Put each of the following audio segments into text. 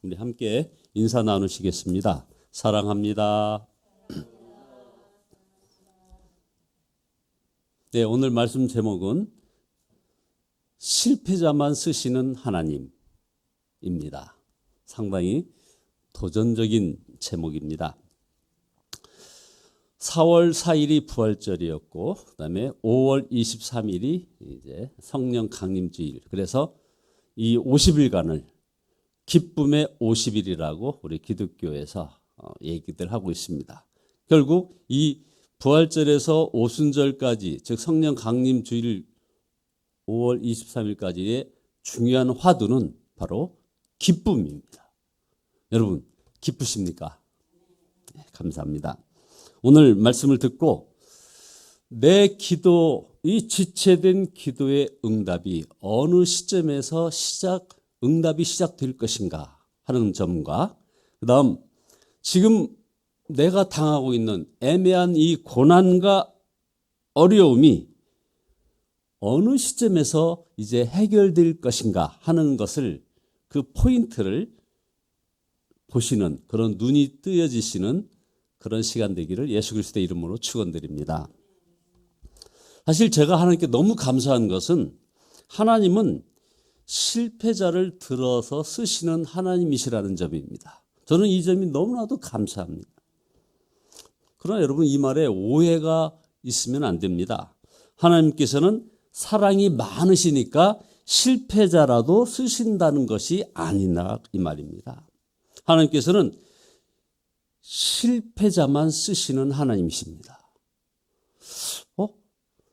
우리 함께 인사 나누시겠습니다. 사랑합니다. 네, 오늘 말씀 제목은 실패자만 쓰시는 하나님입니다. 상당히 도전적인 제목입니다. 4월 4일이 부활절이었고, 그다음에 5월 23일이 이제 성령 강림주일. 그래서 이 50일간을 기쁨의 50일이라고 우리 기독교에서 얘기들 하고 있습니다. 결국 이 부활절에서 오순절까지, 즉 성령 강림주일 5월 23일까지의 중요한 화두는 바로 기쁨입니다. 여러분 기쁘십니까? 네, 감사합니다. 오늘 말씀을 듣고 내 기도, 이 지체된 기도의 응답이 어느 시점에서 응답이 시작될 것인가 하는 점과, 그 다음 지금 내가 당하고 있는 애매한 이 고난과 어려움이 어느 시점에서 이제 해결될 것인가 하는 것을, 그 포인트를 보시는, 그런 눈이 뜨여지시는 그런 시간 되기를 예수 그리스도의 이름으로 축원드립니다. 사실 제가 하나님께 너무 감사한 것은 하나님은 실패자를 들어서 쓰시는 하나님이시라는 점입니다. 저는 이 점이 너무나도 감사합니다. 그러나 여러분, 이 말에 오해가 있으면 안 됩니다. 하나님께서는 사랑이 많으시니까 실패자라도 쓰신다는 것이 아니라 이 말입니다. 하나님께서는 실패자만 쓰시는 하나님이십니다.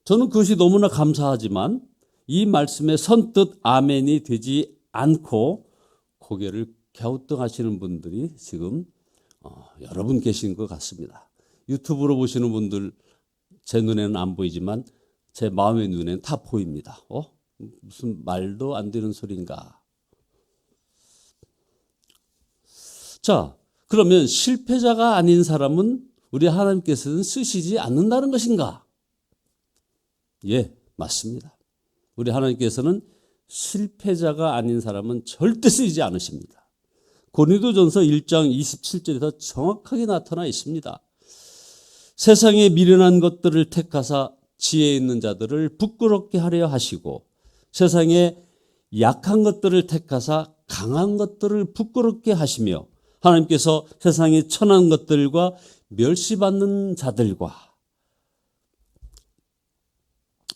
저는 그것이 너무나 감사하지만 이 말씀에 선뜻 아멘이 되지 않고 고개를 갸우뚱하시는 분들이 지금 여러 분 계신 것 같습니다. 유튜브로 보시는 분들 제 눈에는 안 보이지만 제 마음의 눈에는 다 보입니다. 무슨 말도 안 되는 소린가. 자, 그러면 실패자가 아닌 사람은 우리 하나님께서는 쓰시지 않는다는 것인가? 예, 맞습니다. 우리 하나님께서는 실패자가 아닌 사람은 절대 쓰지 않으십니다. 고린도전서 1장 27절에서 정확하게 나타나 있습니다. 세상에 미련한 것들을 택하사 지혜 있는 자들을 부끄럽게 하려 하시고, 세상에 약한 것들을 택하사 강한 것들을 부끄럽게 하시며, 하나님께서 세상에 천한 것들과 멸시받는 자들과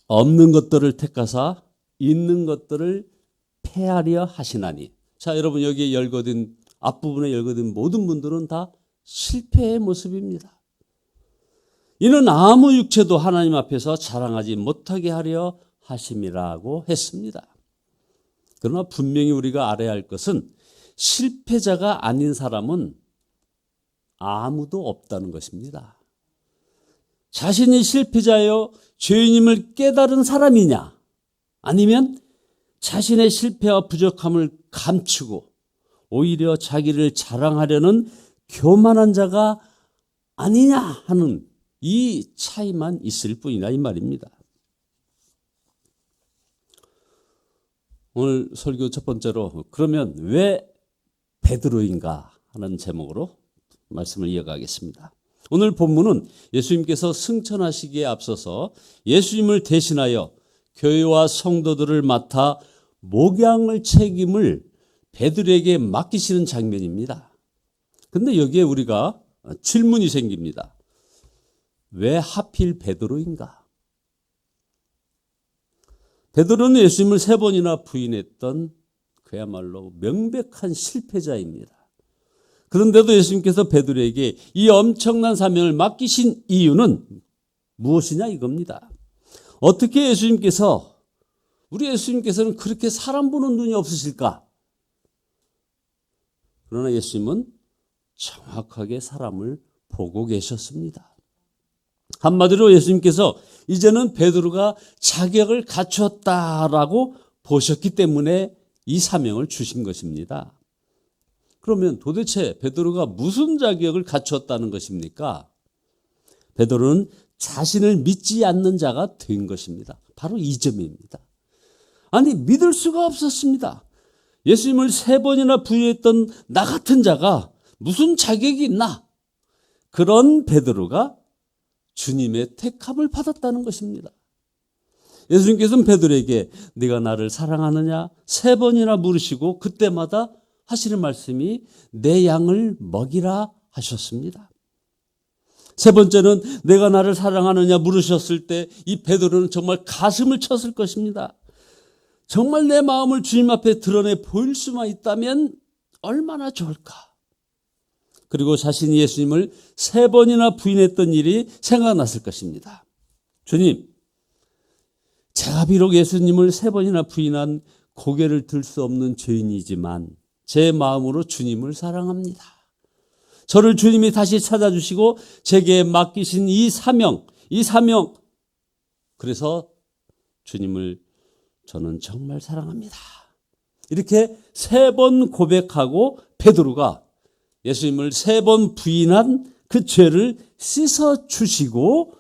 없는 것들을 택하사 있는 것들을 폐하려 하시나니. 자, 여러분, 여기에 열거된, 앞부분에 열거된 모든 분들은 다 실패의 모습입니다. 이는 아무 육체도 하나님 앞에서 자랑하지 못하게 하려 하심이라고 했습니다. 그러나 분명히 우리가 알아야 할 것은 실패자가 아닌 사람은 아무도 없다는 것입니다. 자신이 실패자여 죄인임을 깨달은 사람이냐, 아니면 자신의 실패와 부족함을 감추고 오히려 자기를 자랑하려는 교만한 자가 아니냐 하는 이 차이만 있을 뿐이다, 이 말입니다. 오늘 설교 첫 번째로, 그러면 왜 베드로인가 하는 제목으로 말씀을 이어가겠습니다. 오늘 본문은 예수님께서 승천하시기에 앞서서 예수님을 대신하여 교회와 성도들을 맡아 목양을 책임을 베드로에게 맡기시는 장면입니다. 그런데 여기에 우리가 질문이 생깁니다. 왜 하필 베드로인가? 베드로는 예수님을 3번이나 부인했던 그야말로 명백한 실패자입니다. 그런데도 예수님께서 베드로에게 이 엄청난 사명을 맡기신 이유는 무엇이냐 이겁니다. 어떻게 우리 예수님께서는 그렇게 사람 보는 눈이 없으실까? 그러나 예수님은 정확하게 사람을 보고 계셨습니다. 한마디로 예수님께서 이제는 베드로가 자격을 갖추었다라고 보셨기 때문에 이 사명을 주신 것입니다. 그러면 도대체 베드로가 무슨 자격을 갖추었다는 것입니까? 베드로는 자신을 믿지 않는 자가 된 것입니다. 바로 이 점입니다. 아니, 믿을 수가 없었습니다. 예수님을 3번이나 부인했던 나 같은 자가 무슨 자격이 있나? 그런 베드로가 주님의 택함을 받았다는 것입니다. 예수님께서는 베드로에게 네가 나를 사랑하느냐 3번이나 물으시고 그때마다 하시는 말씀이 내 양을 먹이라 하셨습니다. 3번째는 내가 나를 사랑하느냐 물으셨을 때 이 베드로는 정말 가슴을 쳤을 것입니다. 정말 내 마음을 주님 앞에 드러내 보일 수만 있다면 얼마나 좋을까. 그리고 자신이 예수님을 3번이나 부인했던 일이 생각났을 것입니다. 주님, 제가 비록 예수님을 3번이나 부인한 고개를 들 수 없는 죄인이지만 제 마음으로 주님을 사랑합니다. 저를 주님이 다시 찾아주시고 제게 맡기신 이 사명, 그래서 주님을 저는 정말 사랑합니다. 이렇게 3번 고백하고 베드로가 예수님을 3번 부인한 그 죄를 씻어주시고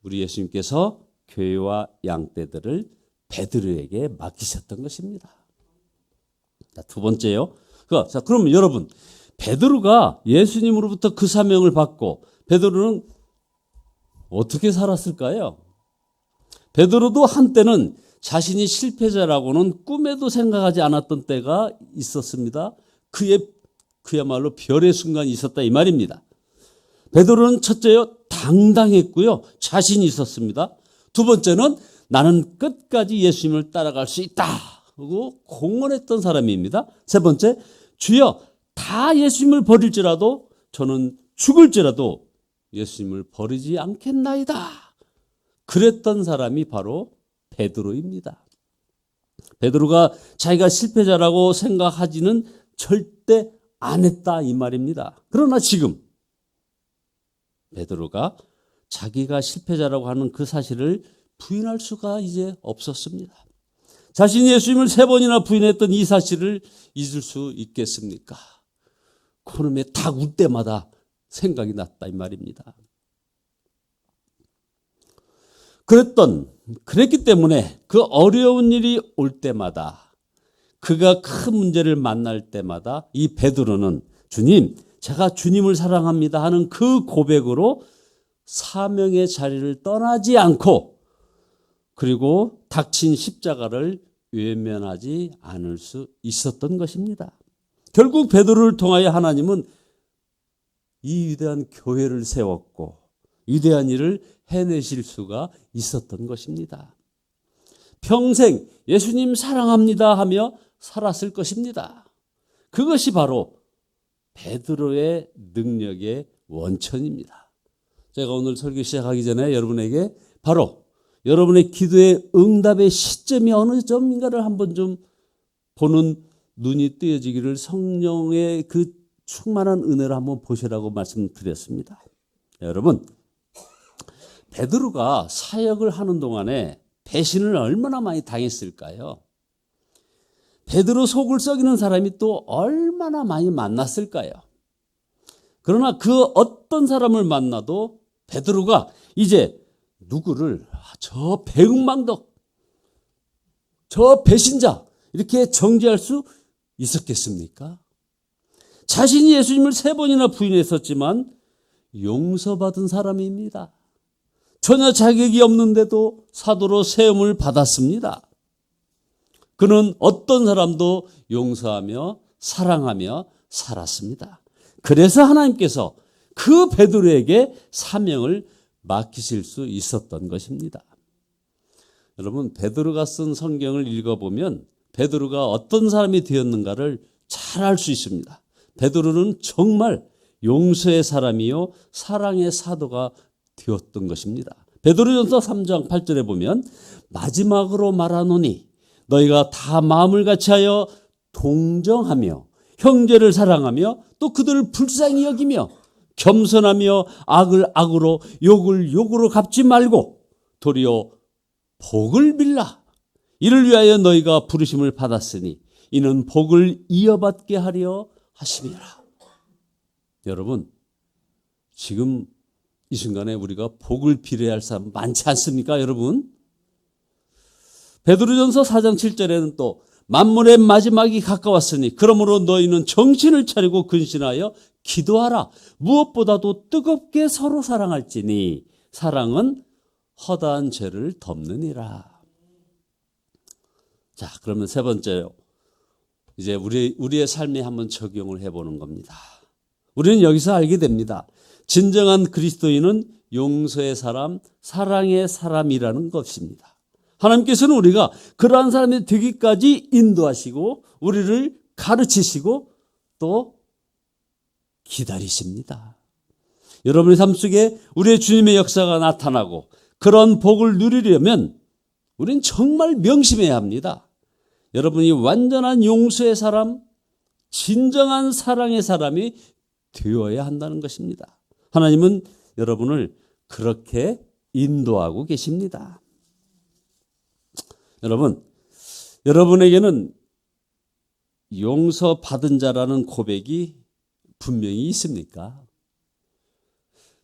우리 예수님께서 교회와 양떼들을 베드로에게 맡기셨던 것입니다. 자, 두 번째요. 자, 그럼 여러분, 베드로가 예수님으로부터 그 사명을 받고 베드로는 어떻게 살았을까요? 베드로도 한때는 자신이 실패자라고는 꿈에도 생각하지 않았던 때가 있었습니다. 그야말로 별의 순간이 있었다 이 말입니다. 베드로는 첫째요, 당당했고요, 자신이 있었습니다. 두 번째는 나는 끝까지 예수님을 따라갈 수 있다 하고 공언했던 사람입니다. 세 번째, 주여 다 예수님을 버릴지라도 저는 죽을지라도 예수님을 버리지 않겠나이다. 그랬던 사람이 바로 베드로입니다. 베드로가 자기가 실패자라고 생각하지는 절대 안 했다 이 말입니다. 그러나 지금 베드로가 자기가 실패자라고 하는 그 사실을 부인할 수가 이제 없었습니다. 자신이 예수님을 3번이나 부인했던 이 사실을 잊을 수 있겠습니까? 그놈의 닭 울 때마다 생각이 났다 이 말입니다. 그랬기 때문에 그 어려운 일이 올 때마다 그가 큰 문제를 만날 때마다 이 베드로는 주님, 제가 주님을 사랑합니다 하는 그 고백으로 사명의 자리를 떠나지 않고 그리고 닥친 십자가를 외면하지 않을 수 있었던 것입니다. 결국 베드로를 통하여 하나님은 이 위대한 교회를 세웠고 위대한 일을 해내실 수가 있었던 것입니다. 평생 예수님 사랑합니다 하며 살았을 것입니다. 그것이 바로 베드로의 능력의 원천입니다. 제가 오늘 설교 시작하기 전에 여러분에게 바로 여러분의 기도의 응답의 시점이 어느 점인가를 한번 좀 보는 눈이 뜨여지기를 성령의 그 충만한 은혜로 한번 보시라고 말씀드렸습니다. 여러분, 베드로가 사역을 하는 동안에 배신을 얼마나 많이 당했을까요? 베드로 속을 썩이는 사람이 또 얼마나 많이 만났을까요? 그러나 그 어떤 사람을 만나도 베드로가 이제 누구를 저 배은망덕, 저 배신자 이렇게 정죄할 수 있었겠습니까? 자신이 예수님을 3번이나 부인했었지만 용서받은 사람입니다. 전혀 자격이 없는데도 사도로 세움을 받았습니다. 그는 어떤 사람도 용서하며 사랑하며 살았습니다. 그래서 하나님께서 그 베드로에게 사명을 맡기실 수 있었던 것입니다. 여러분, 베드로가 쓴 성경을 읽어보면 베드로가 어떤 사람이 되었는가를 잘 알 수 있습니다. 베드로는 정말 용서의 사람이요 사랑의 사도가 되었던 것입니다. 베드로전서 3장 8절에 보면 마지막으로 말하노니 너희가 다 마음을 같이하여 동정하며 형제를 사랑하며 또 그들을 불쌍히 여기며 겸손하며 악을 악으로 욕을 욕으로 갚지 말고 도리어 복을 빌라. 이를 위하여 너희가 부르심을 받았으니 이는 복을 이어받게 하려 하심이라. 여러분, 지금 이 순간에 우리가 복을 빌어야 할 사람 많지 않습니까, 여러분? 베드로전서 4장 7절에는 또 만물의 마지막이 가까웠으니 그러므로 너희는 정신을 차리고 근신하여 기도하라. 무엇보다도 뜨겁게 서로 사랑할지니 사랑은 허다한 죄를 덮느니라. 자, 그러면 세 번째요. 이제 우리의 삶에 한번 적용을 해보는 겁니다. 우리는 여기서 알게 됩니다. 진정한 그리스도인은 용서의 사람, 사랑의 사람이라는 것입니다. 하나님께서는 우리가 그러한 사람이 되기까지 인도하시고 우리를 가르치시고 또 기다리십니다. 여러분의 삶 속에 우리의 주님의 역사가 나타나고 그런 복을 누리려면 우리는 정말 명심해야 합니다. 여러분이 완전한 용서의 사람, 진정한 사랑의 사람이 되어야 한다는 것입니다. 하나님은 여러분을 그렇게 인도하고 계십니다. 여러분에게는 용서받은 자라는 고백이 분명히 있습니까?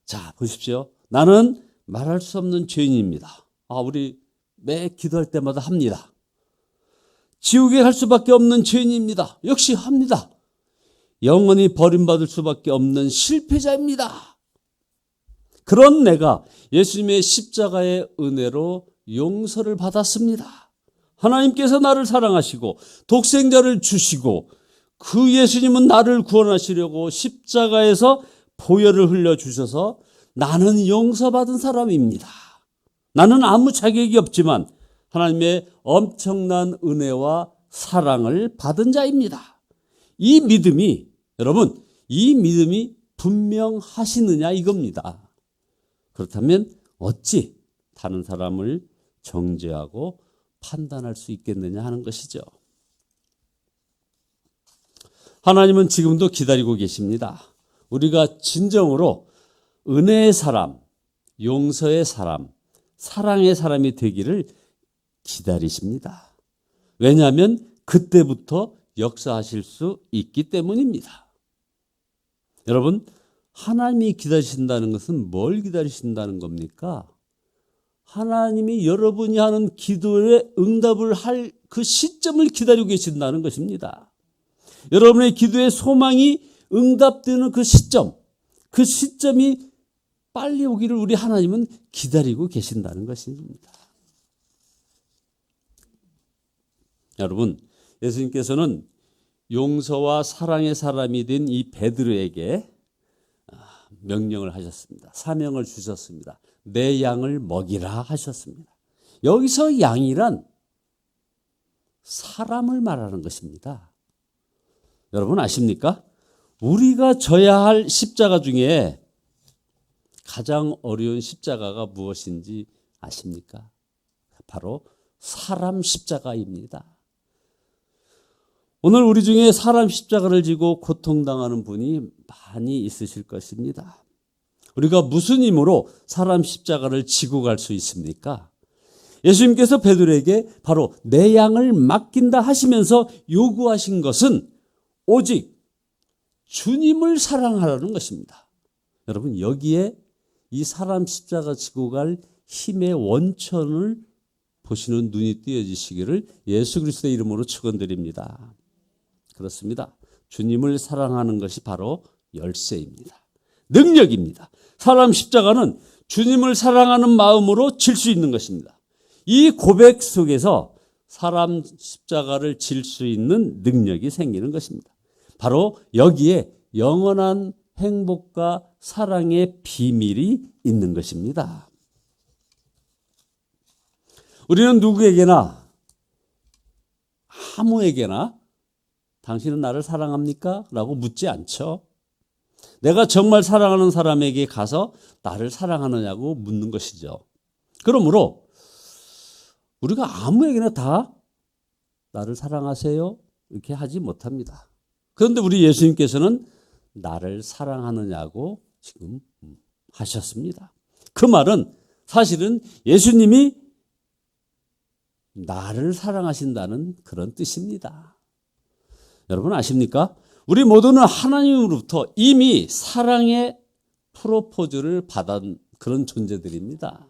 자, 보십시오. 나는 말할 수 없는 죄인입니다. 우리 매 기도할 때마다 합니다. 지옥에 갈 수밖에 없는 죄인입니다. 역시 합니다. 영원히 버림받을 수밖에 없는 실패자입니다. 그런 내가 예수님의 십자가의 은혜로 용서를 받았습니다. 하나님께서 나를 사랑하시고 독생자를 주시고 그 예수님은 나를 구원하시려고 십자가에서 보혈을 흘려주셔서 나는 용서받은 사람입니다. 나는 아무 자격이 없지만 하나님의 엄청난 은혜와 사랑을 받은 자입니다. 이 믿음이 분명하시느냐 이겁니다. 그렇다면 어찌 다른 사람을 정죄하고 판단할 수 있겠느냐 하는 것이죠. 하나님은 지금도 기다리고 계십니다. 우리가 진정으로 은혜의 사람, 용서의 사람, 사랑의 사람이 되기를 기다리십니다. 왜냐하면 그때부터 역사하실 수 있기 때문입니다. 여러분, 하나님이 기다리신다는 것은 뭘 기다리신다는 겁니까? 하나님이 여러분이 하는 기도에 응답을 할 그 시점을 기다리고 계신다는 것입니다. 여러분의 기도의 소망이 응답되는 그 시점이 빨리 오기를 우리 하나님은 기다리고 계신다는 것입니다. 여러분, 예수님께서는 용서와 사랑의 사람이 된 이 베드로에게 명령을 하셨습니다. 사명을 주셨습니다. 내 양을 먹이라 하셨습니다. 여기서 양이란 사람을 말하는 것입니다. 여러분 아십니까? 우리가 져야 할 십자가 중에 가장 어려운 십자가가 무엇인지 아십니까? 바로 사람 십자가입니다. 오늘 우리 중에 사람 십자가를 지고 고통당하는 분이 많이 있으실 것입니다. 우리가 무슨 힘으로 사람 십자가를 지고 갈 수 있습니까? 예수님께서 베드로에게 바로 내 양을 맡긴다 하시면서 요구하신 것은 오직 주님을 사랑하라는 것입니다. 여러분, 여기에 이 사람 십자가 지고 갈 힘의 원천을 보시는 눈이 띄어지시기를 예수 그리스도의 이름으로 축원드립니다. 그렇습니다. 주님을 사랑하는 것이 바로 열쇠입니다. 능력입니다. 사람 십자가는 주님을 사랑하는 마음으로 질 수 있는 것입니다. 이 고백 속에서 사람 십자가를 질 수 있는 능력이 생기는 것입니다. 바로 여기에 영원한 행복과 사랑의 비밀이 있는 것입니다. 우리는 누구에게나 아무에게나 당신은 나를 사랑합니까? 라고 묻지 않죠. 내가 정말 사랑하는 사람에게 가서 나를 사랑하느냐고 묻는 것이죠. 그러므로 우리가 아무에게나 다 나를 사랑하세요? 이렇게 하지 못합니다. 그런데 우리 예수님께서는 나를 사랑하느냐고 지금 하셨습니다. 그 말은 사실은 예수님이 나를 사랑하신다는 그런 뜻입니다. 여러분 아십니까? 우리 모두는 하나님으로부터 이미 사랑의 프로포즈를 받은 그런 존재들입니다.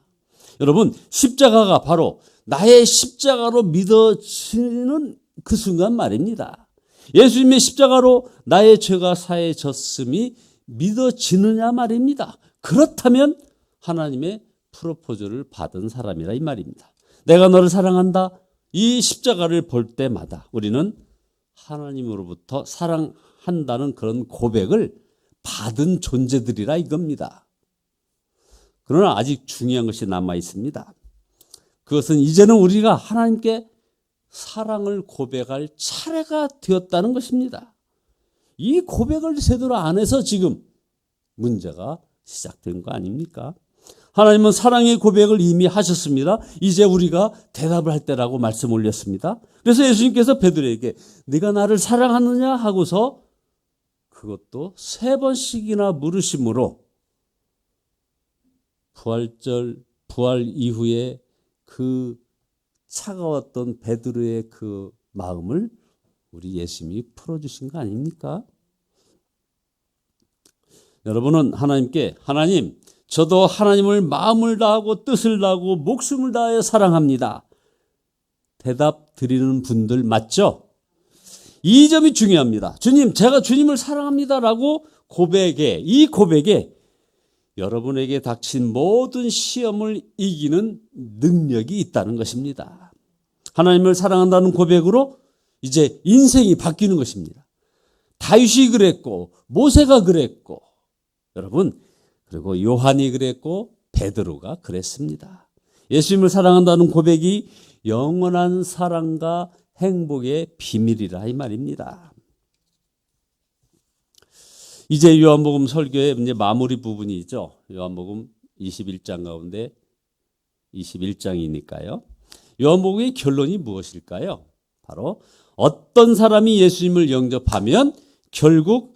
여러분, 십자가가 바로 나의 십자가로 믿어지는 그 순간 말입니다. 예수님의 십자가로 나의 죄가 사해졌음이 믿어지느냐 말입니다. 그렇다면 하나님의 프로포즈를 받은 사람이라 이 말입니다. 내가 너를 사랑한다. 이 십자가를 볼 때마다 우리는 하나님으로부터 사랑한다는 그런 고백을 받은 존재들이라 이겁니다. 그러나 아직 중요한 것이 남아 있습니다. 그것은 이제는 우리가 하나님께 사랑을 고백할 차례가 되었다는 것입니다. 이 고백을 제대로 안 해서 지금 문제가 시작된 거 아닙니까? 하나님은 사랑의 고백을 이미 하셨습니다. 이제 우리가 대답을 할 때라고 말씀 올렸습니다. 그래서 예수님께서 베드로에게 네가 나를 사랑하느냐 하고서 그것도 3번씩이나 물으심으로 부활 이후에 그 차가웠던 베드로의 그 마음을 우리 예수님이 풀어주신 거 아닙니까? 여러분은 하나님께 하나님, 저도 하나님을 마음을 다하고 뜻을 다하고 목숨을 다하여 사랑합니다. 대답 드리는 분들 맞죠? 이 점이 중요합니다. 주님, 제가 주님을 사랑합니다라고 이 고백에 여러분에게 닥친 모든 시험을 이기는 능력이 있다는 것입니다. 하나님을 사랑한다는 고백으로 이제 인생이 바뀌는 것입니다. 다윗이 그랬고 모세가 그랬고 여러분 그리고 요한이 그랬고 베드로가 그랬습니다. 예수님을 사랑한다는 고백이 영원한 사랑과 행복의 비밀이라 이 말입니다. 이제 요한복음 설교의 이제 마무리 부분이죠. 요한복음 21장 가운데 21장이니까요. 요한복음의 결론이 무엇일까요? 바로 어떤 사람이 예수님을 영접하면 결국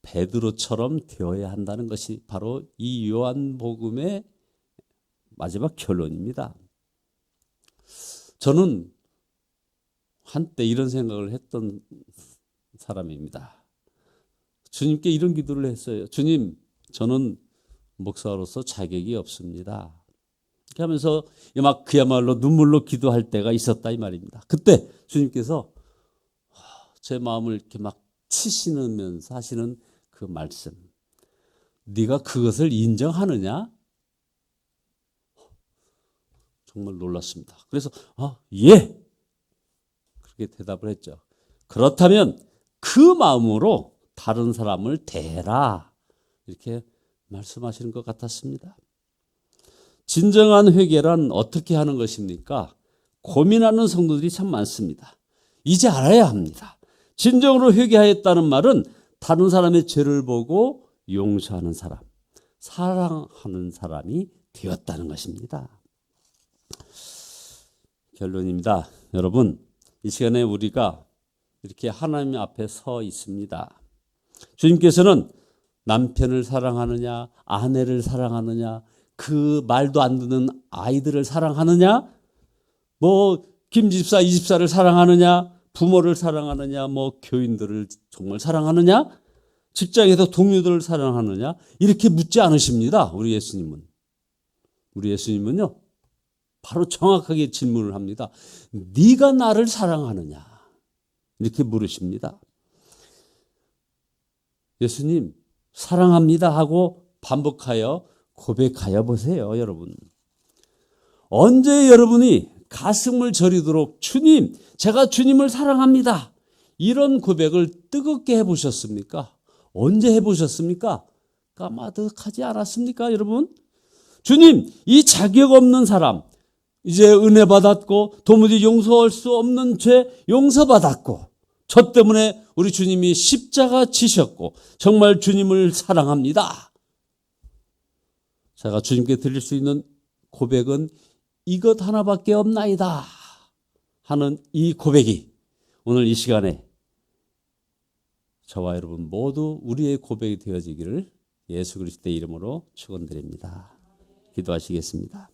베드로처럼 되어야 한다는 것이 바로 이 요한복음의 마지막 결론입니다. 저는 한때 이런 생각을 했던 사람입니다. 주님께 이런 기도를 했어요. 주님, 저는 목사로서 자격이 없습니다. 이렇게 하면서 막 그야말로 눈물로 기도할 때가 있었다 이 말입니다. 그때 주님께서 제 마음을 이렇게 막 치시면서 하시는 그 말씀, 네가 그것을 인정하느냐? 정말 놀랐습니다. 그래서 예! 그렇게 대답을 했죠. 그렇다면 그 마음으로 다른 사람을 대해라 이렇게 말씀하시는 것 같았습니다. 진정한 회개란 어떻게 하는 것입니까? 고민하는 성도들이 참 많습니다. 이제 알아야 합니다. 진정으로 회개하였다는 말은 다른 사람의 죄를 보고 용서하는 사람, 사랑하는 사람이 되었다는 것입니다. 결론입니다. 여러분, 이 시간에 우리가 이렇게 하나님 앞에 서 있습니다. 주님께서는 남편을 사랑하느냐, 아내를 사랑하느냐, 그 말도 안 듣는 아이들을 사랑하느냐, 김 집사, 이 집사를 사랑하느냐, 부모를 사랑하느냐, 교인들을 정말 사랑하느냐, 직장에서 동료들을 사랑하느냐, 이렇게 묻지 않으십니다. 우리 예수님은요, 바로 정확하게 질문을 합니다. 네가 나를 사랑하느냐, 이렇게 물으십니다. 예수님, 사랑합니다 하고 반복하여 고백하여 보세요, 여러분. 언제 여러분이 가슴을 저리도록 주님, 제가 주님을 사랑합니다. 이런 고백을 뜨겁게 해보셨습니까? 언제 해보셨습니까? 까마득하지 않았습니까, 여러분? 주님, 이 자격 없는 사람, 이제 은혜 받았고 도무지 용서할 수 없는 죄 용서받았고 저 때문에 우리 주님이 십자가 지셨고 정말 주님을 사랑합니다. 제가 주님께 드릴 수 있는 고백은 이것 하나밖에 없나이다 하는 이 고백이 오늘 이 시간에 저와 여러분 모두 우리의 고백이 되어지기를 예수 그리스도의 이름으로 축원드립니다. 기도하시겠습니다.